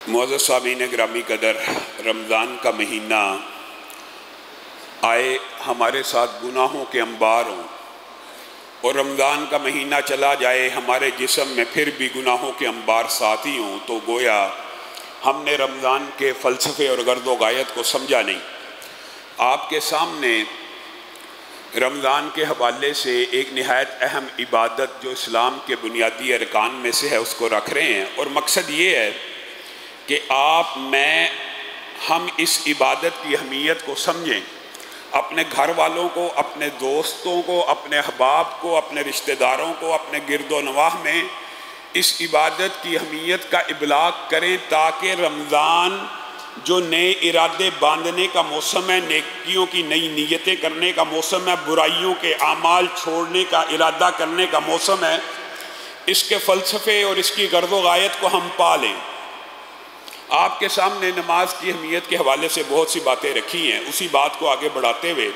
معزز سامعین گرامی قدر، رمضان کا مہینہ آئے ہمارے ساتھ گناہوں کے انبار ہوں، اور رمضان کا مہینہ چلا جائے ہمارے جسم میں پھر بھی گناہوں کے انبار ساتھی ہوں، تو گویا ہم نے رمضان کے فلسفے اور غرض و غایت کو سمجھا نہیں۔ آپ کے سامنے رمضان کے حوالے سے ایک نہایت اہم عبادت جو اسلام کے بنیادی ارکان میں سے ہے اس کو رکھ رہے ہیں، اور مقصد یہ ہے کہ ہم اس عبادت کی اہمیت کو سمجھیں، اپنے گھر والوں کو، اپنے دوستوں کو، اپنے احباب کو، اپنے رشتہ داروں کو، اپنے گرد و نواح میں اس عبادت کی اہمیت کا ابلاغ کریں، تاکہ رمضان جو نئے ارادے باندھنے کا موسم ہے، نیکیوں کی نئی نیتیں کرنے کا موسم ہے، برائیوں کے اعمال چھوڑنے کا ارادہ کرنے کا موسم ہے، اس کے فلسفے اور اس کی غرض و غایت کو ہم پالیں۔ آپ کے سامنے نماز کی اہمیت کے حوالے سے بہت سی باتیں رکھی ہیں، اسی بات کو آگے بڑھاتے ہوئے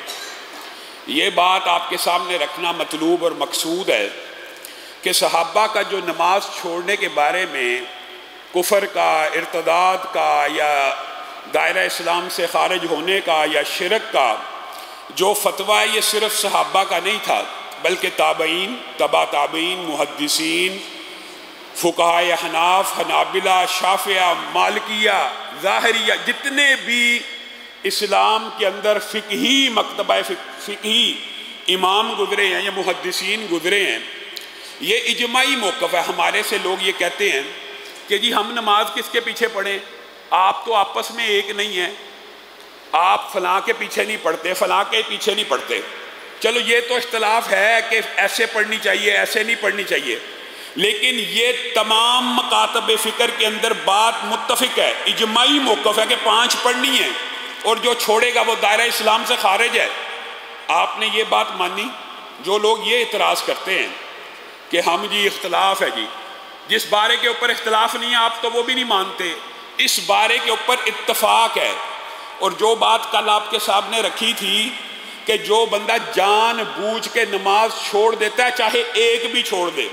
یہ بات آپ کے سامنے رکھنا مطلوب اور مقصود ہے کہ صحابہ کا جو نماز چھوڑنے کے بارے میں کفر کا، ارتداد کا، یا دائرہ اسلام سے خارج ہونے کا، یا شرک کا جو فتویٰ، یہ صرف صحابہ کا نہیں تھا، بلکہ تابعین، تبع تابعین، محدثین، فقہائے حناف، حنابلہ، شافعہ، مالکیہ، ظاہریہ، جتنے بھی اسلام کے اندر فقہی مکتبہ فقہی امام گزرے ہیں یا محدثین گزرے ہیں، یہ اجماعی موقف ہے۔ ہمارے سے لوگ یہ کہتے ہیں کہ جی ہم نماز کس کے پیچھے پڑھیں، آپ تو آپس میں ایک نہیں ہیں، آپ فلاں کے پیچھے نہیں پڑھتے، فلاں کے پیچھے نہیں پڑھتے۔ چلو یہ تو اختلاف ہے کہ ایسے پڑھنی چاہیے، ایسے نہیں پڑھنی چاہیے، لیکن یہ تمام مکاتب فکر کے اندر بات متفق ہے، اجماعی موقف ہے کہ 5 پڑھنی ہے، اور جو چھوڑے گا وہ دائرہ اسلام سے خارج ہے۔ آپ نے یہ بات مانی؟ جو لوگ یہ اعتراض کرتے ہیں کہ ہم جی اختلاف ہے، جی جس بارے کے اوپر اختلاف نہیں ہے آپ تو وہ بھی نہیں مانتے، اس بارے کے اوپر اتفاق ہے۔ اور جو بات کل آپ کے سامنے رکھی تھی کہ جو بندہ جان بوجھ کے نماز چھوڑ دیتا ہے، چاہے ایک بھی چھوڑ دے،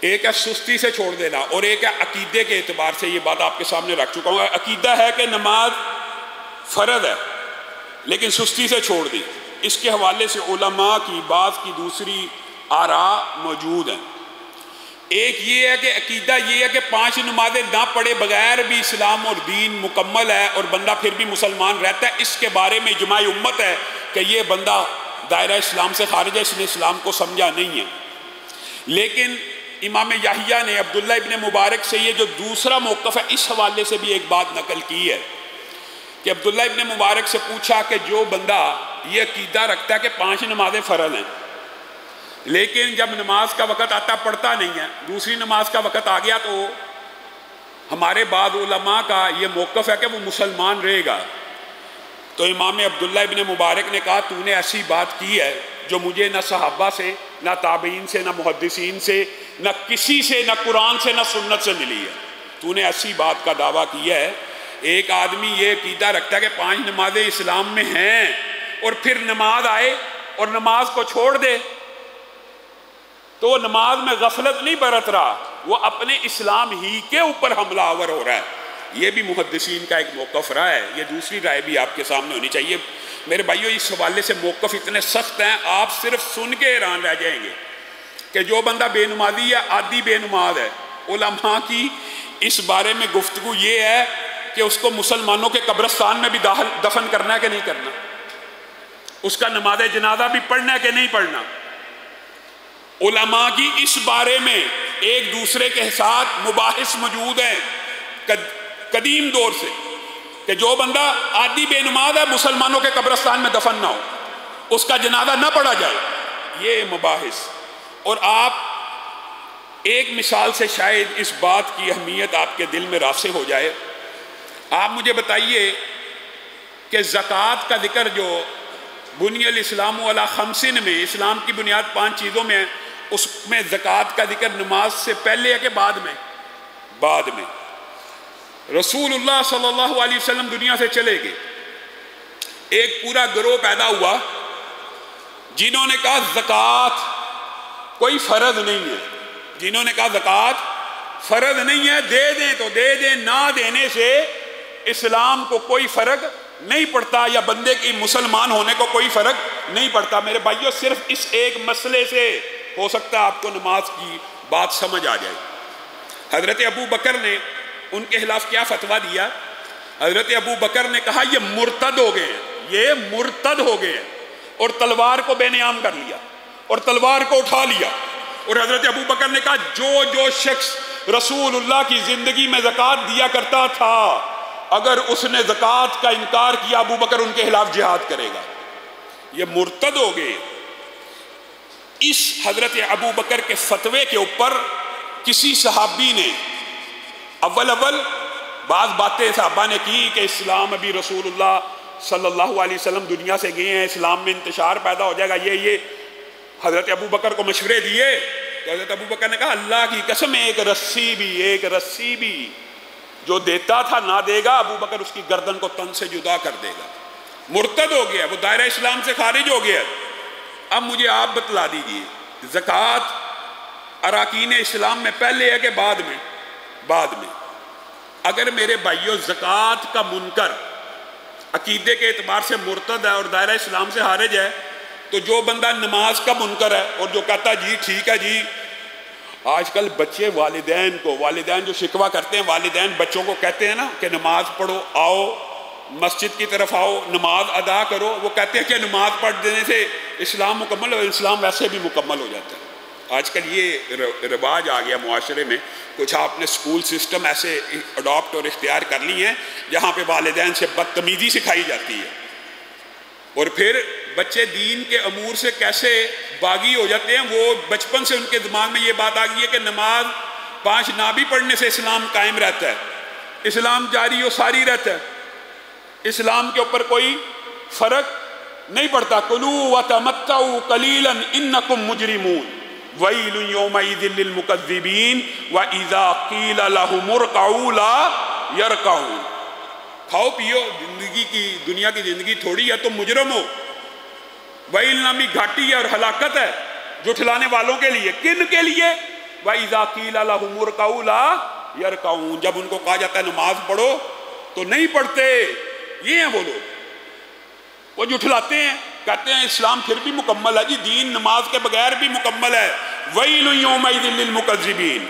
ایک ہے سستی سے چھوڑ دینا، اور ایک ہے عقیدے کے اعتبار سے، یہ بات آپ کے سامنے رکھ چکا ہوں۔ عقیدہ ہے کہ نماز فرض ہے لیکن سستی سے چھوڑ دی، اس کے حوالے سے علماء کی بعض کی دوسری آراء موجود ہیں۔ ایک یہ ہے کہ عقیدہ یہ ہے کہ 5 نمازیں نہ پڑھے بغیر بھی اسلام اور دین مکمل ہے، اور بندہ پھر بھی مسلمان رہتا ہے۔ اس کے بارے میں اجماع امت ہے کہ یہ بندہ دائرہ اسلام سے خارج ہے، اس نے اسلام کو سمجھا نہیں ہے۔ لیکن امام یحییٰ نے عبداللہ ابن مبارک سے یہ جو دوسرا موقف ہے، اس حوالے سے بھی ایک بات نقل کی ہے کہ عبداللہ ابن مبارک سے پوچھا کہ جو بندہ یہ عقیدہ رکھتا ہے کہ 5 نمازیں فرض ہیں، لیکن جب نماز کا وقت آتا پڑھتا نہیں ہے، دوسری نماز کا وقت آ گیا، تو ہمارے بعض علماء کا یہ موقف ہے کہ وہ مسلمان رہے گا۔ تو امام عبداللہ ابن مبارک نے کہا تو نے ایسی بات کی ہے جو مجھے نہ صحابہ سے، نہ تابعین سے، نہ محدثین سے، نہ کسی سے، نہ قرآن سے، نہ سنت سے ملی ہے۔ تو نے ایسی بات کا دعویٰ کیا ہے۔ ایک آدمی یہ عقیدہ رکھتا ہے کہ 5 نمازیں اسلام میں ہیں، اور پھر نماز آئے اور نماز کو چھوڑ دے، تو وہ نماز میں غفلت نہیں برت رہا، وہ اپنے اسلام ہی کے اوپر حملہ آور ہو رہا ہے۔ یہ بھی محدثین کا ایک موقف رہا ہے، یہ دوسری رائے بھی آپ کے سامنے ہونی چاہیے۔ میرے بھائیو، اس حوالے سے موقف اتنے سخت ہیں، آپ صرف سن کے حیران رہ جائیں گے کہ جو بندہ بے نمازی ہے، عادی بے نماز ہے۔ علماء کی اس بارے میں گفتگو یہ ہے کہ اس کو مسلمانوں کے قبرستان میں بھی دفن کرنا ہے کہ نہیں کرنا، اس کا نماز جنازہ بھی پڑھنا ہے کہ نہیں پڑھنا۔ علماء کی اس بارے میں ایک دوسرے کے ساتھ مباحث موجود ہیں قدیم دور سے کہ جو بندہ عادی بے نماز ہے، مسلمانوں کے قبرستان میں دفن نہ ہو، اس کا جنازہ نہ پڑھا جائے، یہ مباحث۔ اور آپ ایک مثال سے شاید اس بات کی اہمیت آپ کے دل میں راسخ ہو جائے۔ آپ مجھے بتائیے کہ زکوٰۃ کا ذکر جو بنی الاسلام علی 5 میں، اسلام کی بنیاد 5 چیزوں میں ہے، اس میں زکوٰۃ کا ذکر نماز سے پہلے ہے کہ بعد میں؟ بعد میں۔ رسول اللہ صلی اللہ علیہ وسلم دنیا سے چلے گئے، ایک پورا گروہ پیدا ہوا جنہوں نے کہا زکوٰۃ کوئی فرض نہیں ہے، جنہوں نے کہا زکوٰۃ فرض نہیں ہے، دے دیں تو دے دیں، نہ دینے سے اسلام کو کوئی فرق نہیں پڑتا، یا بندے کی مسلمان ہونے کو کوئی فرق نہیں پڑتا۔ میرے بھائیوں، صرف اس ایک مسئلے سے ہو سکتا ہے آپ کو نماز کی بات سمجھ آ جائے۔ حضرت ابو بکر نے ان کے خلاف کیا فتویٰ دیا؟ حضرت ابو بکر نے کہا یہ مرتد ہو گئے ہیں، یہ مرتد ہو گئے ہیں، اور تلوار کو بے نیام کر لیا اور تلوار کو اٹھا لیا۔ اور حضرت ابو بکر نے کہا جو شخص رسول اللہ کی زندگی میں زکوٰۃ دیا کرتا تھا، اگر اس نے زکوٰۃ کا انکار کیا، ابو بکر ان کے خلاف جہاد کرے گا، یہ مرتد ہو گئے۔ اس حضرت ابو بکر کے فتوے کے اوپر کسی صحابی نے اول بعض باتیں صحابہ نے کی کہ اسلام ابھی رسول اللہ صلی اللہ علیہ وسلم دنیا سے گئے ہیں، اسلام میں انتشار پیدا ہو جائے گا، یہ حضرت ابو بکر کو مشورے دیے۔ تو حضرت ابو بکر نے کہا اللہ کی قسم، ایک رسی بھی جو دیتا تھا نہ دے گا، ابو بکر اس کی گردن کو تن سے جدا کر دے گا۔ مرتد ہو گیا، وہ دائرہ اسلام سے خارج ہو گیا۔ اب مجھے آپ بتلا دیجئے، زکوٰۃ اراکین اسلام میں پہلے ہے کہ بعد میں؟ بعد میں۔ اگر میرے بھائیوں زکوٰۃ کا منکر عقیدے کے اعتبار سے مرتد ہے اور دائرہ اسلام سے خارج ہے، تو جو بندہ نماز کا منکر ہے اور جو کہتا جی ٹھیک ہے جی، آج کل بچے والدین جو شکوہ کرتے ہیں، والدین بچوں کو کہتے ہیں نا کہ نماز پڑھو، آؤ مسجد کی طرف آؤ، نماز ادا کرو، وہ کہتے ہیں کہ نماز پڑھ دینے سے اسلام مکمل ہو، اسلام ویسے بھی مکمل ہو جاتا ہے۔ آج کل یہ رواج آ گیا معاشرے میں، کچھ آپ نے سکول سسٹم ایسے اڈاپٹ اور اختیار کر لی ہیں جہاں پہ والدین سے بدتمیزی سکھائی جاتی ہے، اور پھر بچے دین کے امور سے کیسے باغی ہو جاتے ہیں۔ وہ بچپن سے ان کے دماغ میں یہ بات آ گئی ہے کہ نماز 5 نہ بھی پڑھنے سے اسلام قائم رہتا ہے، اسلام جاری و ساری رہتا ہے، اسلام کے اوپر کوئی فرق نہیں پڑتا۔ کلوا وتمتعوا قلیلا انکم مجرمون ویل یومئذ للمکذبین واذا قیل لهم ارکعوا لا یرکعون۔ کھاؤ پیو، دنیا کی زندگی تھوڑی ہے، تم مجرم ہو۔ ویل نامی گھاٹی ہے اور ہلاکت ہے جھٹلانے والوں کے لیے۔ کن کے لیے؟ وَإِذَا قِيلَ لَهُمُ ارْكَعُوا لَا يَرْكَعُونَ، جب ان کو کہا جاتا ہے نماز پڑھو تو نہیں پڑھتے۔ یہ ہیں وہ لوگ، وہ جھٹلاتے ہیں، کہتے ہیں اسلام پھر بھی مکمل ہے جی، دین نماز کے بغیر بھی مکمل ہے۔ وَيْلٌ يَوْمَئِذٍ لِّلْمُكَذِّبِينَ،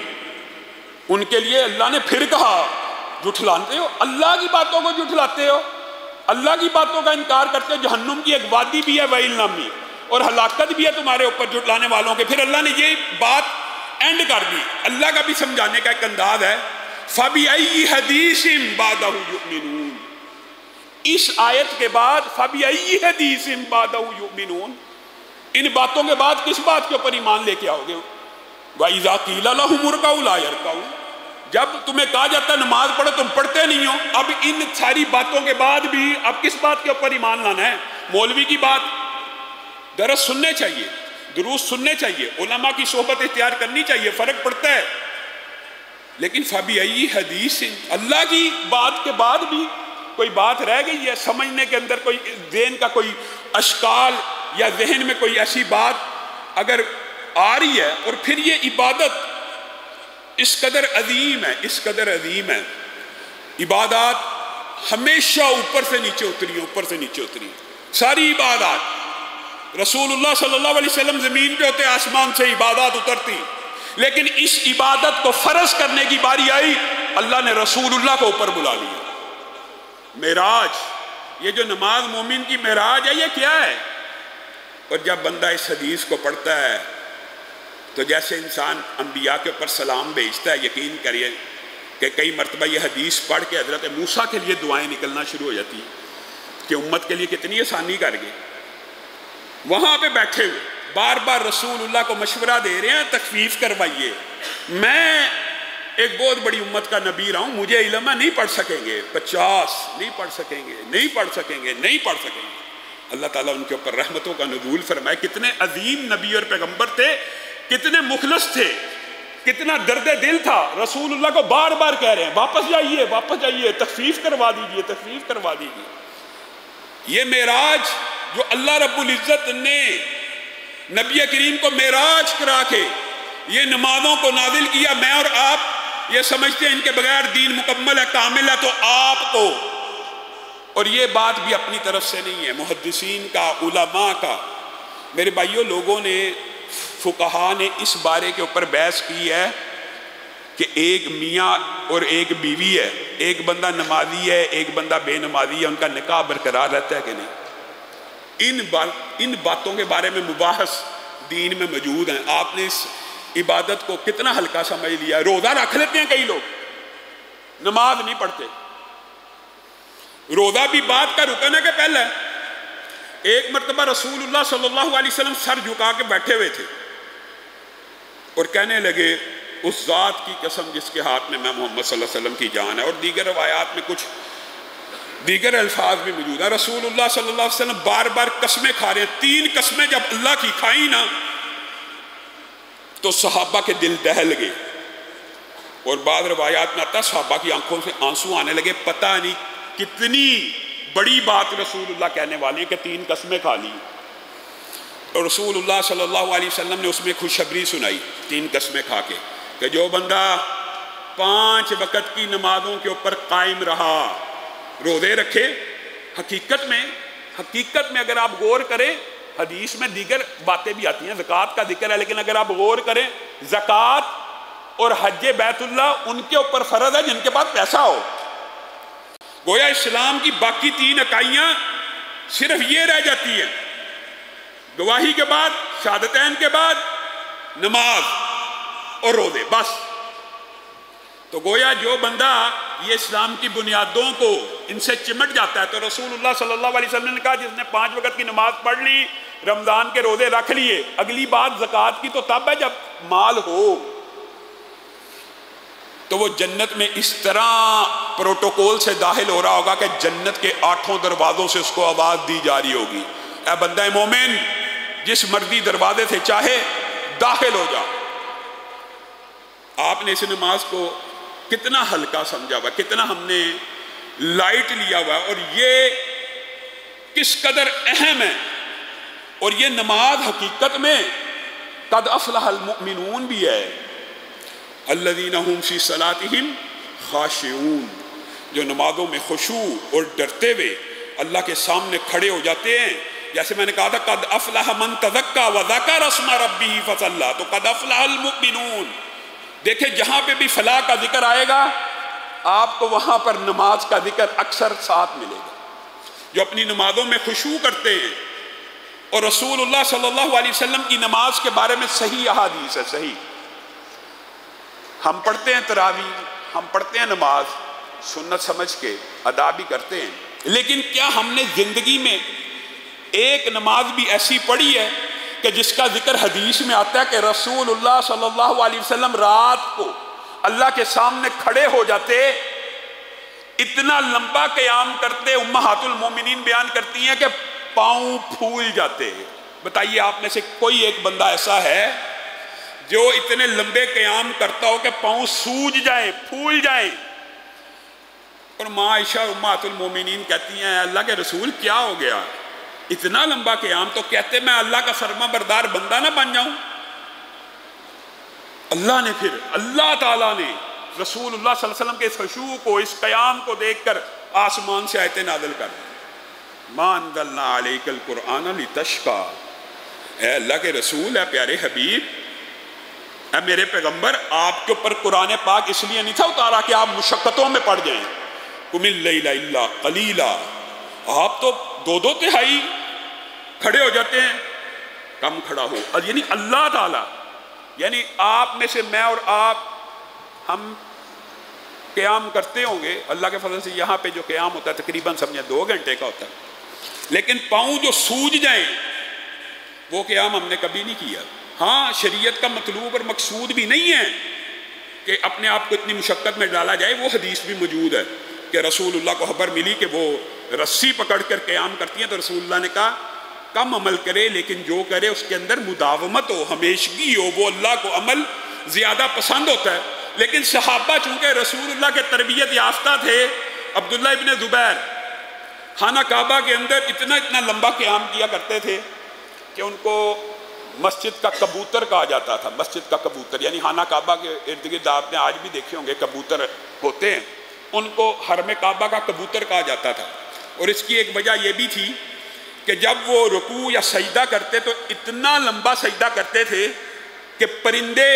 ان کے لیے اللہ نے پھر کہا جھٹلاتے ہو، اللہ کی باتوں کو جھٹلاتے ہو، اللہ کی باتوں کا انکار کرتے ہو۔ جہنم کی ایک وادی بھی ہے ویل نامی، اور ہلاکت بھی ہے تمہارے اوپر جھٹلانے والوں کے۔ پھر اللہ نے یہ بات اینڈ کر دی۔ اللہ کا بھی سمجھانے کا ایک انداز ہے، فَبِأَيِّ حَدِيثٍ بَعْدَهُ يُؤْمِنُونَ، اس آیت کے بعد فَبِأَيِّ حَدِيثٍ بَعْدَهُ يُؤْمِنُونَ، ان باتوں کے بعد کس بات کے اوپر ایمان لے کے آؤ گے؟ وَإِذَا قِيلَ لَهُمُ ارْكَعُوا لَا يَرْكَعُونَ، جب تمہیں کہا جاتا ہے نماز پڑھو تم پڑھتے نہیں ہو۔ اب ان ساری باتوں کے بعد بھی اب کس بات کے اوپر ایمان لانا ہے؟ مولوی کی بات؟ درس سننے چاہیے، دروس سننے چاہیے، علماء کی صحبت اختیار کرنی چاہیے، فرق پڑتا ہے۔ لیکن فَبِأَيِّ حَدِيثٍ، اللہ کی بات کے بعد بھی کوئی بات رہ گئی ہے؟ سمجھنے کے اندر کوئی ذہن کا کوئی اشکال یا ذہن میں کوئی ایسی بات اگر آ رہی ہے، اور پھر یہ عبادت اس قدر عظیم ہے، اس قدر عظیم ہے، عبادات ہمیشہ اوپر سے نیچے اتری ہیں، اوپر سے نیچے اتری ہیں ساری عبادات۔ رسول اللہ صلی اللہ علیہ وسلم زمین پہ ہوتے، آسمان سے عبادات اترتی، لیکن اس عبادت کو فرض کرنے کی باری آئی، اللہ نے رسول اللہ کو اوپر بلا لیا۔ معراج، یہ جو نماز مومن کی معراج ہے، یہ کیا ہے؟ اور جب بندہ اس حدیث کو پڑھتا ہے تو جیسے انسان انبیاء کے اوپر سلام بھیجتا ہے، یقین کریے کہ کئی مرتبہ یہ حدیث پڑھ کے حضرت موسیٰ کے لیے دعائیں نکلنا شروع ہو جاتی ہیں کہ امت کے لیے کتنی آسانی کر گئے۔ وہاں پہ بیٹھے ہوئے بار بار رسول اللہ کو مشورہ دے رہے ہیں تخفیف کروائیے، میں ایک بہت بڑی امت کا نبی رہا ہوں، مجھے علم ہے، نہیں پڑھ سکیں گے، 50 نہیں پڑھ سکیں گے، نہیں پڑھ سکیں گے، نہیں پڑھ سکیں گے۔ اللہ تعالیٰ ان کے اوپر رحمتوں کا نزول فرمائے۔ کتنے عظیم نبی اور پیغمبر تھے، کتنے مخلص تھے، کتنا درد دل تھا، رسول اللہ کو بار بار کہہ رہے ہیں واپس جائیے، واپس جائیے، تخفیف کروا دیجئے، تخفیف کروا دیجئے۔ یہ معراج جو اللہ رب العزت نے نبی کریم کو معراج کرا کے یہ نمازوں کو نازل کیا، میں اور آپ یہ سمجھتے ہیں ان کے بغیر دین مکمل ہے، کامل ہے، تو آپ کو، اور یہ بات بھی اپنی طرف سے نہیں ہے، محدثین کا، علماء کا، میرے بھائیوں، لوگوں نے، فقہا نے اس بارے کے اوپر بحث کی ہے کہ ایک میاں اور ایک بیوی ہے، ایک بندہ نمازی ہے ایک بندہ بے نمازی ہے، ان کا نکاح برقرار رہتا ہے کہ نہیں؟ ان باتوں کے بارے میں مباحث دین میں موجود ہیں۔ آپ نے اس عبادت کو کتنا ہلکا سمجھ لیا ہے۔ روزہ رکھ لیتے ہیں کئی لوگ، نماز نہیں پڑھتے۔ روزہ بھی بات کا رکن ہے کہ پہلے؟ ایک مرتبہ رسول اللہ صلی اللہ علیہ وسلم سر جھکا کے بیٹھے ہوئے تھے اور کہنے لگے اس ذات کی قسم جس کے ہاتھ میں محمد صلی اللہ علیہ وسلم کی جان ہے، اور دیگر روایات میں کچھ دیگر الفاظ بھی موجود ہیں۔ رسول اللہ صلی اللہ علیہ وسلم بار بار قسمیں کھا رہے ہیں، 3 قسمیں جب اللہ کی کھائیں نا تو صحابہ کے دل دہل گئے، اور بعض روایات میں آتا ہے صحابہ کی آنکھوں سے آنسو آنے لگے، پتہ نہیں کتنی بڑی بات رسول اللہ کہنے والی ہیں کہ 3 قسمیں کھا لی۔ اور رسول اللہ صلی اللہ علیہ وسلم نے اس میں خوشخبری سنائی 3 قسمیں کھا کے، کہ جو بندہ 5 وقت کی نمازوں کے اوپر قائم رہا، روزے رکھے، حقیقت میں اگر آپ غور کریں، حدیث میں دیگر باتیں بھی آتی ہیں، زکوٰۃ کا ذکر ہے، لیکن اگر آپ غور کریں، زکوٰۃ اور حج بیت اللہ ان کے اوپر فرض ہے جن کے پاس پیسہ ہو۔ گویا اسلام کی باقی 3 اکائیاں صرف یہ رہ جاتی ہیں، گواہی کے بعد، شہادتین کے بعد نماز اور روزے، بس۔ تو گویا جو بندہ یہ اسلام کی بنیادوں کو ان سے چمٹ جاتا ہے، تو رسول اللہ صلی اللہ علیہ وسلم نے کہا جس نے 5 وقت کی نماز پڑھ لی، رمضان کے روزے رکھ لیے، اگلی بات زکوٰۃ کی تو تب ہے جب مال ہو، تو وہ جنت میں اس طرح پروٹوکول سے داخل ہو رہا ہوگا کہ جنت کے 8 دروازوں سے اس کو آواز دی جا رہی ہوگی، اے بندہ مومن، جس مرضی دروازے سے چاہے داخل ہو جا۔ آپ نے اس نماز کو کتنا ہلکا سمجھا ہوا، کتنا ہم نے لائٹ لیا ہوا، اور یہ کس قدر اہم ہے، اور یہ نماز حقیقت میں قد افلح المؤمنون بھی ہے، الذین هم فی صلاتہم خاشعون، جو نمازوں میں خشوع اور ڈرتے ہوئے اللہ کے سامنے کھڑے ہو جاتے ہیں۔ جیسے میں نے کہا تھا قد افلح من تزکا وذکر اسم ربہ فصلی، تو قد افلح المؤمنون۔ دیکھیں جہاں پہ بھی فلاح کا ذکر آئے گا آپ کو وہاں پر نماز کا ذکر اکثر ساتھ ملے گا۔ جو اپنی نمازوں میں خشوع کرتے ہیں، اور رسول اللہ صلی اللہ علیہ وسلم کی نماز کے بارے میں صحیح احادیث ہے، صحیح۔ ہم پڑھتے ہیں تراویح، ہم پڑھتے ہیں نماز سنت سمجھ کے ادا بھی کرتے ہیں، لیکن کیا ہم نے زندگی میں ایک نماز بھی ایسی پڑھی ہے کہ جس کا ذکر حدیث میں آتا ہے کہ رسول اللہ صلی اللہ علیہ وسلم رات کو اللہ کے سامنے کھڑے ہو جاتے، اتنا لمبا قیام کرتے، امہات المومنین بیان کرتی ہیں کہ پاؤں پھول جاتے۔ بتائیے آپ میں سے کوئی ایک بندہ ایسا ہے جو اتنے لمبے قیام کرتا ہو کہ پاؤں سوج جائیں، پھول جائیں؟ اور ماں عائشہ امہات المومنین کہتی ہیں اللہ کے رسول کیا ہو گیا اتنا لمبا قیام؟ تو کہتے میں اللہ کا فرما بردار بندہ نہ بن جاؤں۔ اللہ تعالیٰ نے رسول اللہ صلی اللہ علیہ وسلم کے اس خشوع کو، اس قیام کو دیکھ کر آسمان سے آیتیں نازل کر دی، مَا أَنزَلْنَا عَلَيْكَ الْقُرْآنَ لِتَشْقَىٰ، اے اللہ کے رسول، اے پیارے حبیب، اے میرے پیغمبر، آپ کے اوپر قرآن پاک اس لیے نہیں تھا اتارا کہ آپ مشقتوں میں پڑ جائیں۔ قُمِ اللَّيْلَ إِلَّا قَلِيلًا، آپ تو 2 تہائی کھڑے ہو جاتے ہیں، کم کھڑا ہو۔ یعنی اللہ تعالیٰ، یعنی آپ میں سے میں اور آپ، ہم قیام کرتے ہوں گے اللہ کے فضل سے، یہاں پہ جو قیام ہوتا ہے تقریباً سمجھیں 2 گھنٹے کا ہوتا ہے، لیکن پاؤں جو سوج جائیں وہ قیام ہم نے کبھی نہیں کیا۔ ہاں شریعت کا مطلوب اور مقصود بھی نہیں ہے کہ اپنے آپ کو اتنی مشقت میں ڈالا جائے، وہ حدیث بھی موجود ہے کہ رسول اللہ کو خبر ملی کہ وہ رسی پکڑ کر قیام کرتی ہیں، تو رسول اللہ نے کہا کم عمل کرے لیکن جو کرے اس کے اندر مداومت ہو، ہمیشگی ہو، وہ اللہ کو عمل زیادہ پسند ہوتا ہے۔ لیکن صحابہ چونکہ رسول اللہ کے تربیت یافتہ تھے، عبداللہ ابن زبیر خانہ کعبہ کے اندر اتنا لمبا قیام کیا کرتے تھے کہ ان کو مسجد کا کبوتر کہا جاتا تھا، مسجد کا کبوتر، یعنی خانہ کعبہ کے ارد گرد آپ نے آج بھی دیکھے ہوں گے کبوتر ہوتے ہیں، ان کو حرم کعبہ کا کبوتر کہا جاتا تھا۔ اور اس کی ایک وجہ یہ بھی تھی کہ جب وہ رکوع یا سجدہ کرتے تو اتنا لمبا سجدہ کرتے تھے کہ پرندے،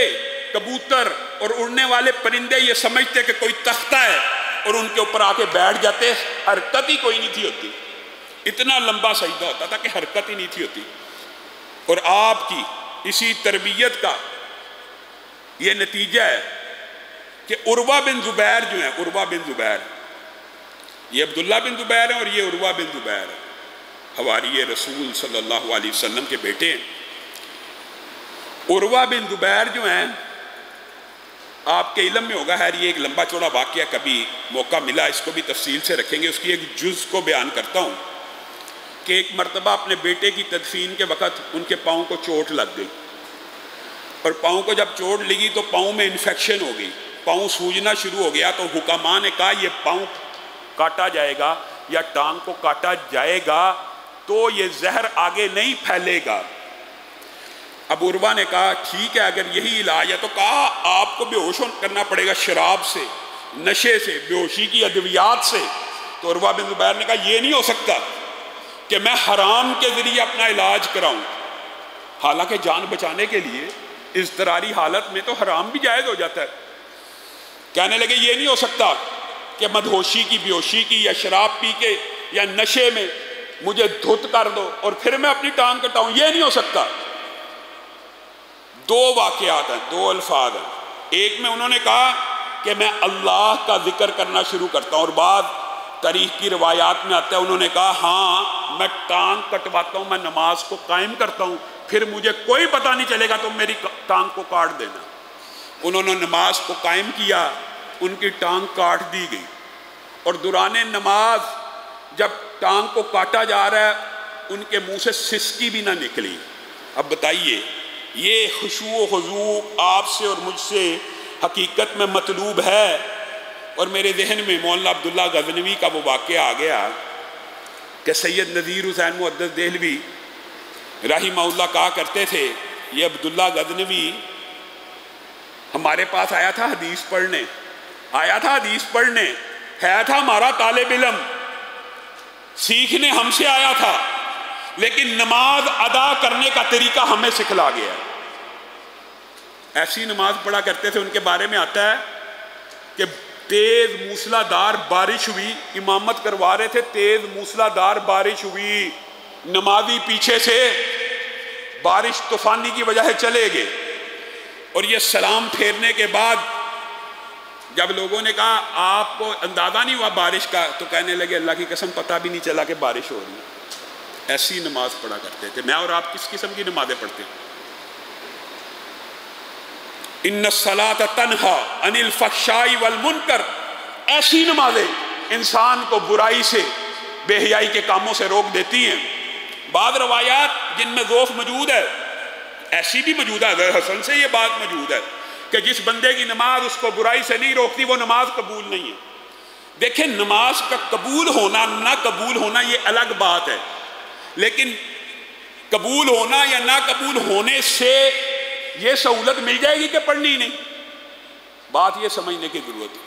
کبوتر اور اڑنے والے پرندے یہ سمجھتے کہ کوئی تختہ ہے اور ان کے اوپر آ کے بیٹھ جاتے، حرکت ہی کوئی نہیں تھی ہوتی، اتنا لمبا سجدہ ہوتا تھا کہ حرکت ہی نہیں تھی ہوتی۔ اور آپ کی اسی تربیت کا یہ نتیجہ ہے کہ عروہ بن زبیر جو ہیں، عروہ بن زبیر، یہ عبداللہ بن زبیر ہیں اور یہ عروہ بن زبیر ہیں، حواری رسول صلی اللہ علیہ وسلم کے بیٹے ہیں۔ عروہ بن زبیر جو ہیں، آپ کے علم میں ہوگا، یہ ایک لمبا چوڑا واقعہ، کبھی موقع ملا اس کو بھی تفصیل سے رکھیں گے، اس کی ایک جز کو بیان کرتا ہوں کہ ایک مرتبہ اپنے بیٹے کی تدفین کے وقت ان کے پاؤں کو چوٹ لگ گئی، اور پاؤں کو جب چوٹ لگی تو پاؤں میں انفیکشن ہو گئی، پاؤں سوجنا شروع ہو گیا، تو حکماء نے کہا یہ پاؤں کاٹا جائے گا یا ٹانگ کو کاٹا جائے گا تو یہ زہر آگے نہیں پھیلے گا۔ اب عروہ نے کہا ٹھیک ہے اگر یہی علاج ہے، تو کہا آپ کو بے ہوش کرنا پڑے گا شراب سے، نشے سے، بے ہوشی کی ادویات سے۔ تو عروہ بن زبیر نے کہا یہ نہیں ہو سکتا کہ میں حرام کے ذریعے اپنا علاج کراؤں، حالانکہ جان بچانے کے لیے اضطراری حالت میں تو حرام بھی جائز ہو جاتا ہے۔ کہنے لگے یہ نہیں ہو سکتا کہ مدہوشی کی، بے ہوشی کی یا شراب پی کے یا نشے میں مجھے دھت کر دو اور پھر میں اپنی ٹانگ کٹاؤں، یہ نہیں ہو سکتا۔ دو واقعات ہیں، دو الفاظ ہیں، ایک میں انہوں نے کہا کہ میں اللہ کا ذکر کرنا شروع کرتا ہوں، اور بعد تاریخ کی روایات میں آتا ہے انہوں نے کہا ہاں میں ٹانگ کٹواتا ہوں، میں نماز کو قائم کرتا ہوں، پھر مجھے کوئی پتہ نہیں چلے گا تو میری ٹانگ کو کاٹ دینا۔ انہوں نے نماز کو قائم کیا، ان کی ٹانگ کاٹ دی گئی، اور دوران نماز جب ٹانگ کو کاٹا جا رہا ہے ان کے منہ سے سسکی بھی نہ نکلی۔ اب بتائیے یہ خشوع و خضوع آپ سے اور مجھ سے حقیقت میں مطلوب ہے؟ اور میرے ذہن میں مولانا عبداللہ غزنوی کا وہ واقعہ آ گیا کہ سید نذیر حسین محدث دہلوی رحمہ اللہ کہا کرتے تھے یہ عبداللہ غزنوی ہمارے پاس آیا تھا حدیث پڑھنے، ہے تھا ہمارا طالب علم، سیکھنے ہم سے آیا تھا، لیکن نماز ادا کرنے کا طریقہ ہمیں سکھلا گیا۔ ایسی نماز پڑھا کرتے تھے، ان کے بارے میں آتا ہے کہ تیز موسلا دار بارش ہوئی، امامت کروا رہے تھے، تیز موسلا دار بارش ہوئی، نمازی پیچھے سے بارش طوفانی کی وجہ سے چلے گئے، اور یہ سلام پھیرنے کے بعد جب لوگوں نے کہا آپ کو اندازہ نہیں ہوا بارش کا، تو کہنے لگے اللہ کی قسم پتہ بھی نہیں چلا کہ بارش ہو رہی ہے۔ ایسی نماز پڑھا کرتے تھے۔ میں اور آپ کس قسم کی نمازیں پڑھتے ہیں؟ ان الصلاۃ تنہا عن الفحشاء والمنکر، ایسی نمازیں انسان کو برائی سے، بے حیائی کے کاموں سے روک دیتی ہیں۔ بعض روایات جن میں ضعف موجود ہے، ایسی بھی موجود ہے، حضرت حسن سے یہ بات موجود ہے کہ جس بندے کی نماز اس کو برائی سے نہیں روکتی وہ نماز قبول نہیں ہے۔ دیکھیں نماز کا قبول ہونا نہ قبول ہونا یہ الگ بات ہے، لیکن قبول ہونا یا نہ قبول ہونے سے یہ سہولت مل جائے گی کہ پڑھنی نہیں، بات یہ سمجھنے کی ضرورت ہے۔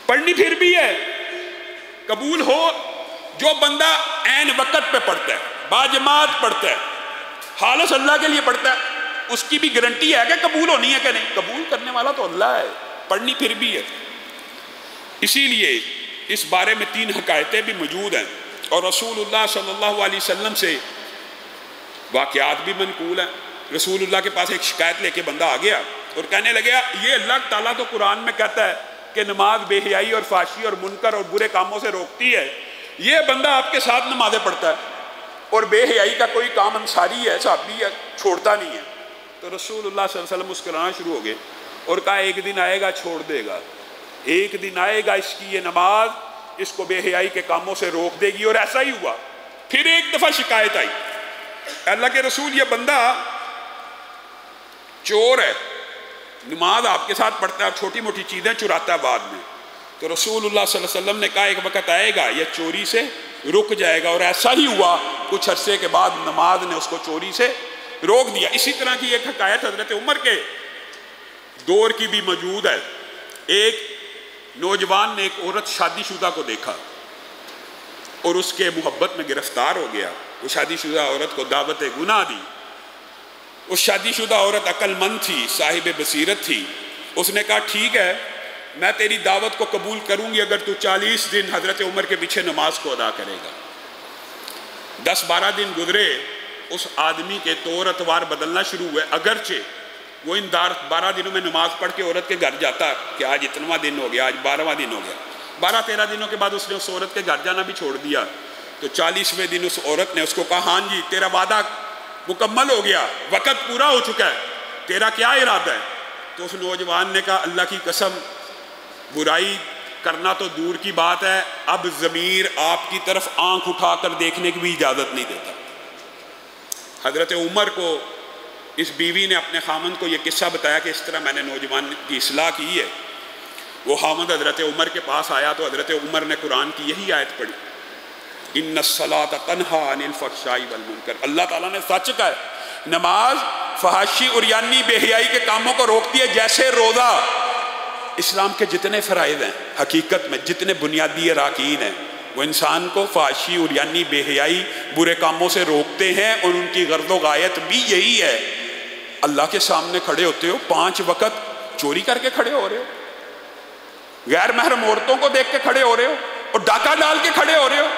پڑھنی پھر بھی ہے، قبول ہو جو بندہ عین وقت پہ پڑھتا ہے، باجماعت پڑھتا ہے، خالص اللہ کے لیے پڑھتا ہے، اس کی بھی گارنٹی ہے کہ قبول ہونی ہے کہ نہیں۔ قبول کرنے والا تو اللہ ہے، پڑھنی پھر بھی ہے۔ اسی لیے اس بارے میں 3 حکایتیں بھی موجود ہیں، اور رسول اللہ صلی اللہ علیہ وسلم سے واقعات بھی منقول ہیں۔ رسول اللہ کے پاس ایک شکایت لے کے بندہ آ گیا اور کہنے لگا یہ اللہ تعالیٰ تو قرآن میں کہتا ہے کہ نماز بے حیائی اور فحشی اور منکر اور برے کاموں سے روکتی ہے، یہ بندہ آپ کے ساتھ نمازیں پڑھتا ہے اور بے حیائی کا کوئی کام انصاری ہے، صحابی ہے، چھوڑتا نہیں ہے۔ تو رسول اللہ صلی اللہ علیہ وسلم مسکرانا شروع ہو گئے اور کہا ایک دن آئے گا چھوڑ دے گا، ایک دن آئے گا اس کی یہ نماز اس کو بے حیائی کے کاموں سے روک دے گی۔ اور ایسا ہی ہوا۔ پھر ایک دفعہ شکایت آئی، اللہ کے رسول یہ بندہ چور ہے، نماز آپ کے ساتھ پڑھتا ہے، چھوٹی موٹی چیزیں چراتا ہے بعد میں۔ تو رسول اللہ صلی اللہ علیہ وسلم نے کہا ایک وقت آئے گا یہ چوری سے رک جائے گا، اور ایسا ہی ہوا۔ کچھ عرصے کے بعد نماز نے اس کو چوری سے روک دیا۔ اسی طرح کی ایک حکایت حضرت عمر کے دور کی بھی موجود ہے۔ ایک نوجوان نے ایک عورت شادی شدہ کو دیکھا اور اس کے محبت میں گرفتار ہو گیا۔ وہ شادی شدہ عورت کو دعوت گناہ دی۔ اس شادی شدہ عورت عقل مند تھی، صاحب بصیرت تھی۔ اس نے کہا ٹھیک ہے میں تیری دعوت کو قبول کروں گی اگر تو 40 دن حضرت عمر کے پیچھے نماز کو ادا کرے گا۔ 10-12 دن گزرے، اس آدمی کے طور اتوار بدلنا شروع ہوئے، اگرچہ وہ ان 12 دنوں میں نماز پڑھ کے عورت کے گھر جاتا کہ آج اتنواں دن ہو گیا، آج 12واں دن ہو گیا۔ 12-13 دنوں کے بعد اس نے اس عورت کے گھر جانا بھی چھوڑ دیا۔ تو 40ویں دن اس عورت نے اس کو کہا ہاں جی تیرا وعدہ مکمل ہو گیا، وقت پورا ہو چکا ہے، تیرا کیا ارادہ ہے؟ تو اس نوجوان نے کہا اللہ کی قسم برائی کرنا تو دور کی بات ہے، اب ضمیر آپ کی طرف آنکھ اٹھا کر دیکھنے کی بھی اجازت نہیں دیتا۔ حضرت عمر کو اس بیوی نے اپنے خامند کو یہ قصہ بتایا کہ اس طرح میں نے نوجوان کی اصلاح کی ہے۔ وہ خامند حضرت عمر کے پاس آیا تو حضرت عمر نے قرآن کی یہی آیت پڑھی، ان الصلاۃ تنہی عن الفحشاء والمنکر۔ اللہ تعالیٰ نے سچ کہا ہے، نماز فحاشی اور یعنی بے حیائی کے کاموں کو روکتی ہے جیسے روزہ۔ اسلام کے جتنے فرائض ہیں حقیقت میں جتنے بنیادی اراکین ہیں وہ انسان کو فحاشی اور یعنی بے حیائی برے کاموں سے روکتے ہیں، اور ان کی غرض و غایت بھی یہی ہے۔ اللہ کے سامنے کھڑے ہوتے ہو، 5 وقت چوری کر کے کھڑے ہو رہے ہو، غیر محرم عورتوں کو دیکھ کے کھڑے ہو رہے ہو، اور ڈاکہ ڈال کے کھڑے ہو رہے ہو،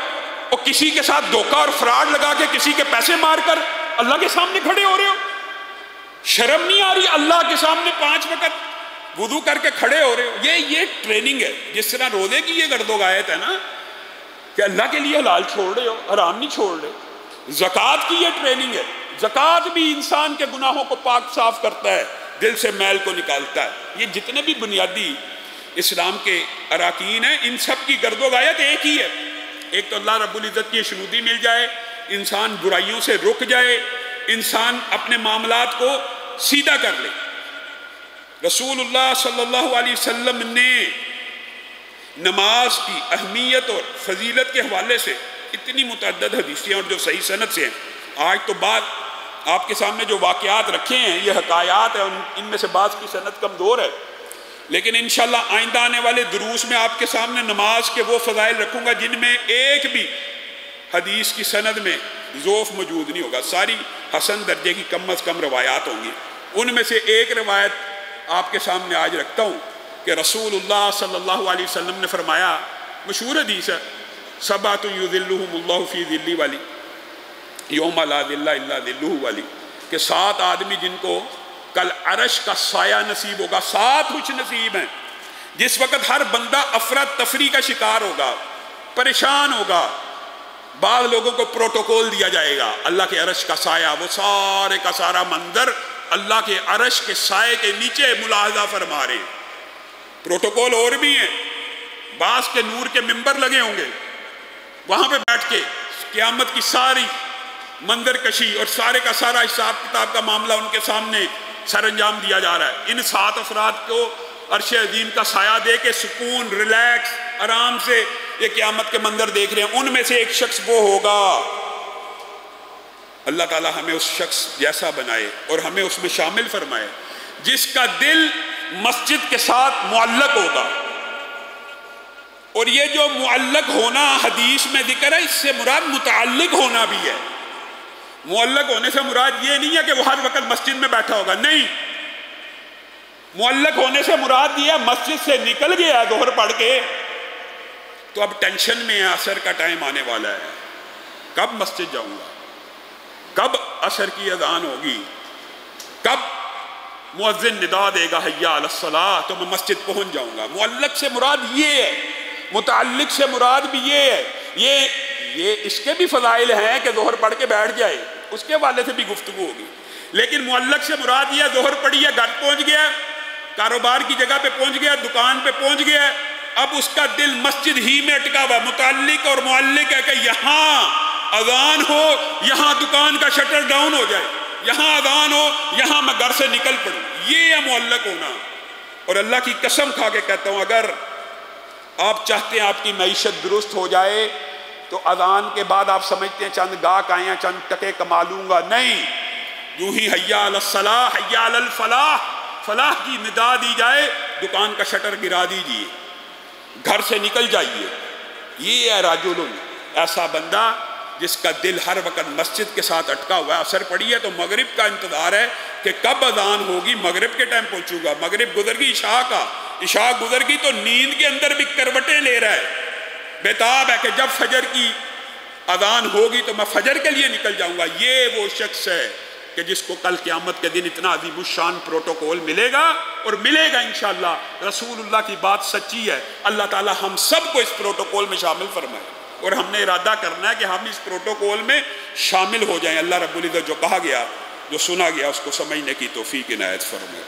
اور کسی کے ساتھ دھوکہ اور فراڈ لگا کے کسی کے پیسے مار کر اللہ کے سامنے کھڑے ہو رہے ہو۔ شرم نہیں آ رہی اللہ کے سامنے 5 وقت وضو کر کے کھڑے ہو رہے ہو؟ یہ ٹریننگ ہے۔ جس طرح روزے کی یہ گرد و غایت ہے نا کہ اللہ کے لیے حلال چھوڑ رہے ہو، حرام نہیں چھوڑ رہے۔ زکوٰۃ کی یہ ٹریننگ ہے۔ زکوٰۃ بھی انسان کے گناہوں کو پاک صاف کرتا ہے، دل سے میل کو نکالتا ہے۔ یہ جتنے بھی بنیادی اسلام کے اراکین ہیں ان سب کی گرد و غایت ایک ہی ہے۔ ایک تو اللہ رب العزت کی شنودی مل جائے، انسان برائیوں سے رک جائے، انسان اپنے معاملات کو سیدھا کر لے۔ رسول اللہ صلی اللہ علیہ وسلم نے نماز کی اہمیت اور فضیلت کے حوالے سے اتنی متعدد حدیثیں اور جو صحیح سند سے ہیں، آج تو بعد آپ کے سامنے جو واقعات رکھے ہیں یہ حکایات ہیں، ان میں سے بعض کی سند کمزور ہے، لیکن انشاءاللہ آئندہ آنے والے دروس میں آپ کے سامنے نماز کے وہ فضائل رکھوں گا جن میں ایک بھی حدیث کی سند میں ضعف موجود نہیں ہوگا، ساری حسن درجے کی کم از کم روایات ہوں گی۔ ان میں سے ایک روایت آپ کے سامنے آج رکھتا ہوں کہ رسول اللہ صلی اللہ علیہ وسلم نے فرمایا، مشہور حدیث ہے، سبعۃ یظلھم اللہ فی ظلہ والی، یوم لا ظل الا ظلہ والی، کہ 7 آدمی جن کو کل عرش کا سایہ نصیب ہوگا۔ 7 خوش نصیب ہیں جس وقت ہر بندہ افراتفری کا شکار ہوگا، پریشان ہوگا۔ بعض لوگوں کو پروٹوکول دیا جائے گا، اللہ کے عرش کا سایہ، وہ سارے کا سارا منظر اللہ کے عرش کے سائے کے نیچے ملاحظہ فرما رہے ہیں۔ پروٹوکول اور بھی ہیں، بعض کے نور کے ممبر لگے ہوں گے، وہاں پہ بیٹھ کے قیامت کی ساری منظر کشی اور سارے کا سارا حساب کتاب کا معاملہ ان کے سامنے سر انجام دیا جا رہا ہے۔ ان 7 افراد کو عرش عظیم کا سایہ دے کے سکون، ریلیکس، آرام سے یہ قیامت کے منظر دیکھ رہے ہیں۔ ان میں سے ایک شخص وہ ہوگا، اللہ تعالیٰ ہمیں اس شخص جیسا بنائے اور ہمیں اس میں شامل فرمائے جس کا دل مسجد کے ساتھ معلق ہوگا۔ اور یہ جو معلق ہونا حدیث میں ذکر ہے، اس سے مراد متعلق ہونا بھی ہے۔ معلق ہونے سے مراد یہ نہیں ہے کہ وہ ہر وقت مسجد میں بیٹھا ہوگا، نہیں، معلق ہونے سے مراد یہ ہے مسجد سے نکل گیا ظہر پڑھ کے تو اب ٹینشن میں ہے، عصر کا ٹائم آنے والا ہے، کب مسجد جاؤں گا، کب عصر کی اذان ہوگی، کب مؤذن ندا دے گا حی علی الصلاۃ تو میں مسجد پہنچ جاؤں گا۔ معلق سے مراد یہ ہے، متعلق سے مراد بھی یہ ہے۔ یہ اس کے بھی فضائل ہیں کہ ظہر پڑھ کے بیٹھ جائے، اس کے والے سے بھی گفتگو ہوگی، لیکن معلق سے مراد یہ ظہر پڑھی ہے، گھر پہنچ گیا، کاروبار کی جگہ پہ پہنچ گیا، دکان پہ پہنچ گیا، اب اس کا دل مسجد ہی میں اٹکا ہوا۔ متعلق اور معلق ہے کہ یہاں اذان ہو، یہاں دکان کا شٹر ڈاؤن ہو جائے، یہاں اذان ہو، یہاں میں گھر سے نکل پڑوں، یہ ہے معلق ہونا۔ اور اللہ کی قسم کھا کے کہتا ہوں، اگر آپ چاہتے ہیں آپ کی معیشت درست ہو جائے تو اذان کے بعد آپ سمجھتے ہیں چند گاہک آئے ہیں، چند ٹکے کما لوں گا، نہیں، یوں ہی حیا علی الصلاح حیا علی الفلاح، فلاح کی ندا دی جائے، دکان کا شٹر گرا دیجئے، گھر سے نکل جائیے۔ یہ ہے رجل، ایسا بندہ جس کا دل ہر وقت مسجد کے ساتھ اٹکا ہوا ہے۔ اثر پڑی ہے تو مغرب کا انتظار ہے کہ کب اذان ہوگی، مغرب کے ٹائم پہنچوں گا۔ مغرب گزر گئی، عشاء گزر گئی تو نیند کے اندر بھی کروٹیں لے رہا ہے، بیتاب ہے کہ جب فجر کی اذان ہوگی تو میں فجر کے لیے نکل جاؤں گا۔ یہ وہ شخص ہے کہ جس کو کل قیامت کے دن اتنا عظیم الشان پروٹوکول ملے گا، اور ملے گا انشاءاللہ۔ رسول اللہ کی بات سچی ہے، اللہ تعالی ہم سب کو اس پروٹوکول میں شامل فرمائے، اور ہم نے ارادہ کرنا ہے کہ ہم اس پروٹوکول میں شامل ہو جائیں۔ اللہ رب العزت جو کہا گیا، جو سنا گیا، اس کو سمجھنے کی توفیق عنایت فرمائے۔